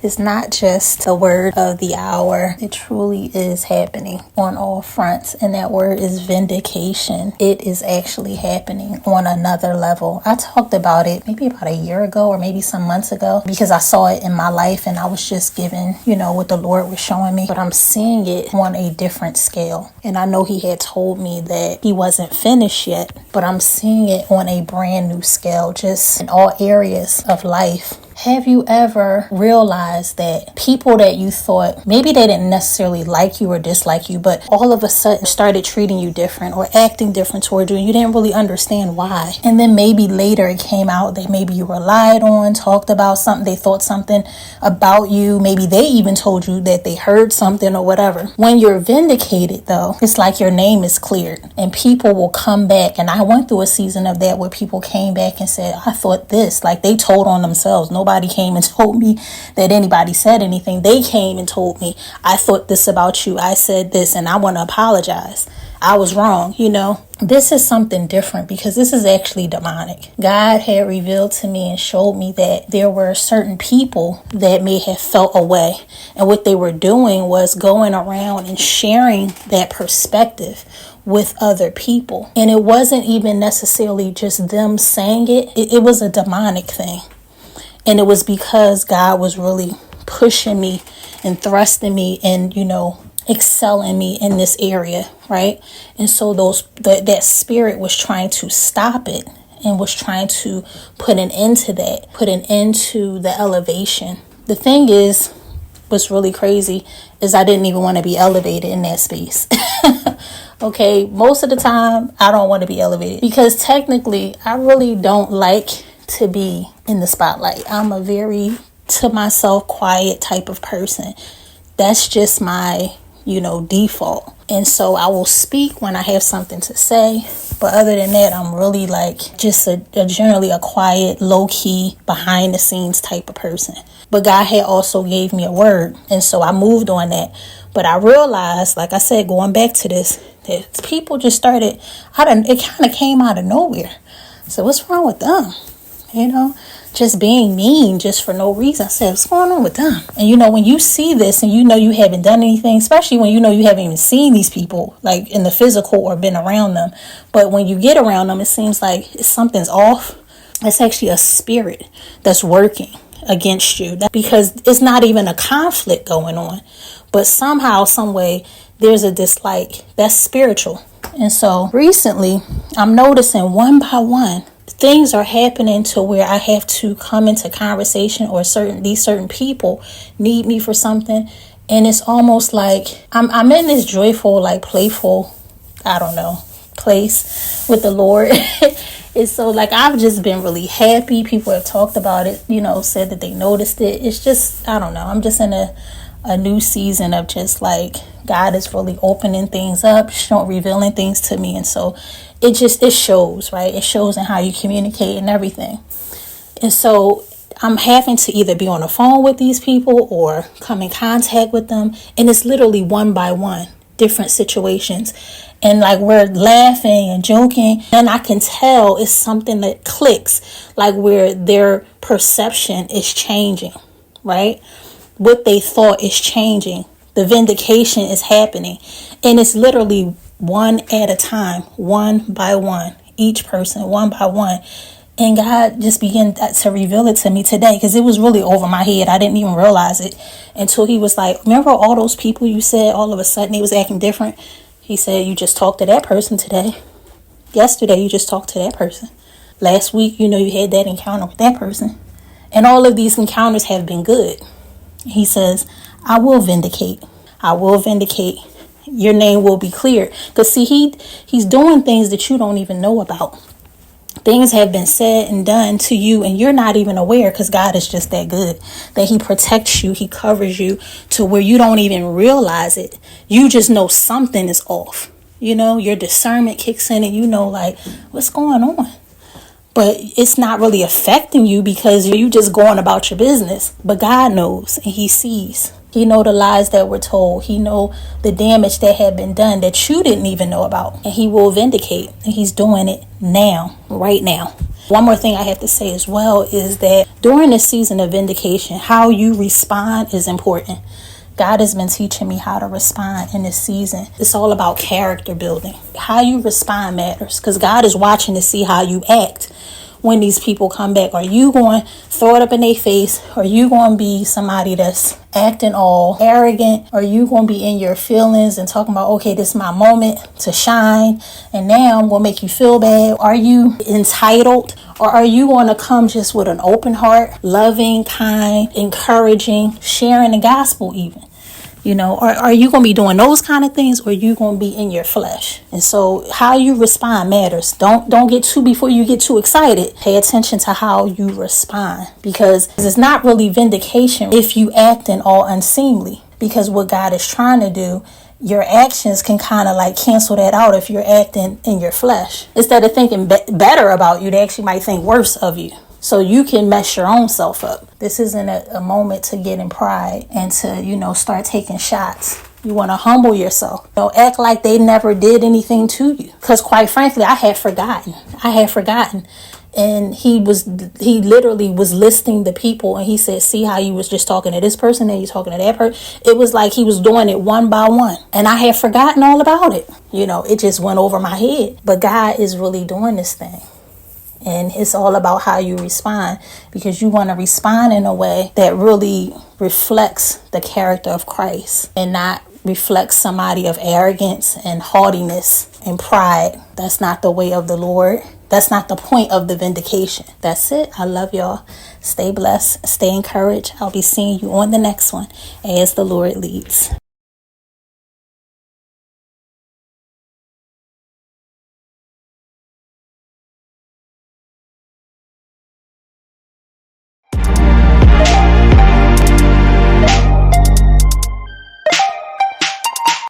It's not just a word of the hour. It truly is happening on all fronts. And that word is vindication. It is actually happening on another level. I talked about it maybe about a year ago or maybe some months ago because I saw it in my life and I was just given, what the Lord was showing me. But I'm seeing it on a different scale. And I know he had told me that he wasn't finished yet, but I'm seeing it on a brand new scale, just in all areas of life. Have you ever realized that people that you thought maybe they didn't necessarily like you or dislike you, but all of a sudden started treating you different or acting different toward you and you didn't really understand why? And then maybe later it came out that maybe you were lied on, talked about something, they thought something about you. Maybe they even told you that they heard something or whatever. When you're vindicated though, it's like your name is cleared and people will come back. And I went through a season of that where people came back and said, I thought this, like they told on themselves. Nobody came and told me that anybody said anything. They came and told me, I thought this about you. I said this and I want to apologize. I was wrong. This is something different because this is actually demonic. God had revealed to me and showed me that there were certain people that may have felt away. And what they were doing was going around and sharing that perspective with other people. And it wasn't even necessarily just them saying it. It was a demonic thing. And it was because God was really pushing me and thrusting me and, excelling me in this area, right? And so that spirit was trying to stop it and was trying to put an end to that, put an end to the elevation. The thing is, what's really crazy is I didn't even want to be elevated in that space. Okay, most of the time I don't want to be elevated because technically I really don't like to be in the spotlight. I'm a very to myself quiet type of person. That's just my default. And so I will speak when I have something to say, but other than that I'm really like just generally a quiet, low-key, behind the scenes type of person. But God had also gave me a word, and so I moved on that. But I realized, like I said, going back to this, that people just started it kind of came out of nowhere. So what's wrong with them? Just being mean just for no reason. I said, what's going on with them? And when you see this and you haven't done anything, especially when you haven't even seen these people like in the physical or been around them. But when you get around them, it seems like something's off. It's actually a spirit that's working against you because it's not even a conflict going on. But somehow, some way, there's a dislike that's spiritual. And so recently, I'm noticing one by one, things are happening to where I have to come into conversation or these certain people need me for something. And it's almost like I'm in this joyful, like playful, place with the Lord. It's so like I've just been really happy. People have talked about it, said that they noticed it. It's just, I'm just in a new season of just like God is really opening things up, revealing things to me. And so it shows, right? It shows in how you communicate and everything. And so I'm having to either be on the phone with these people or come in contact with them. And it's literally one by one, different situations. And like we're laughing and joking. And I can tell it's something that clicks, like where their perception is changing, right? What they thought is changing. The vindication is happening. And it's literally one at a time, one by one, each person, one by one. And God just began to reveal it to me today because it was really over my head. I didn't even realize it until he was like, remember all those people you said all of a sudden they was acting different? He said, you just talked to that person today. Yesterday, you just talked to that person. Last week, you had that encounter with that person. And all of these encounters have been good. He says, I will vindicate. I will vindicate. Your name will be cleared. Because see, he's doing things that you don't even know about. Things have been said and done to you and you're not even aware because God is just that good. That he protects you. He covers you to where you don't even realize it. You just know something is off. Your discernment kicks in and like, what's going on? But it's not really affecting you because you just going about your business. But God knows and he sees. He know the lies that were told. He know the damage that had been done that you didn't even know about. And he will vindicate. And he's doing it now, right now. One more thing I have to say as well is that during this season of vindication, how you respond is important. God has been teaching me how to respond in this season. It's all about character building. How you respond matters, because God is watching to see how you act when these people come back. Are you going to throw it up in their face? Are you going to be somebody that's acting all arrogant? Are you going to be in your feelings and talking about, okay, this is my moment to shine, and now I'm going to make you feel bad? Are you entitled? Or are you going to come just with an open heart, loving, kind, encouraging, sharing the gospel even? You know, or are you going to be doing those kind of things, or are you going to be in your flesh? And so how you respond matters. Don't get too, before you get too excited, pay attention to how you respond, because it's not really vindication if you acting all unseemly, because what God is trying to do, your actions can kind of like cancel that out. If you're acting in your flesh, instead of thinking better about you, they actually might think worse of you. So you can mess your own self up. This isn't a moment to get in pride and to, start taking shots. You want to humble yourself. Don't act like they never did anything to you. Because quite frankly, I had forgotten. And he literally was listing the people, and he said, see how you was just talking to this person and you talking to that person. It was like he was doing it one by one. And I had forgotten all about it. It just went over my head. But God is really doing this thing. And it's all about how you respond, because you want to respond in a way that really reflects the character of Christ and not reflects somebody of arrogance and haughtiness and pride. That's not the way of the Lord. That's not the point of the vindication. That's it. I love y'all. Stay blessed. Stay encouraged. I'll be seeing you on the next one as the Lord leads.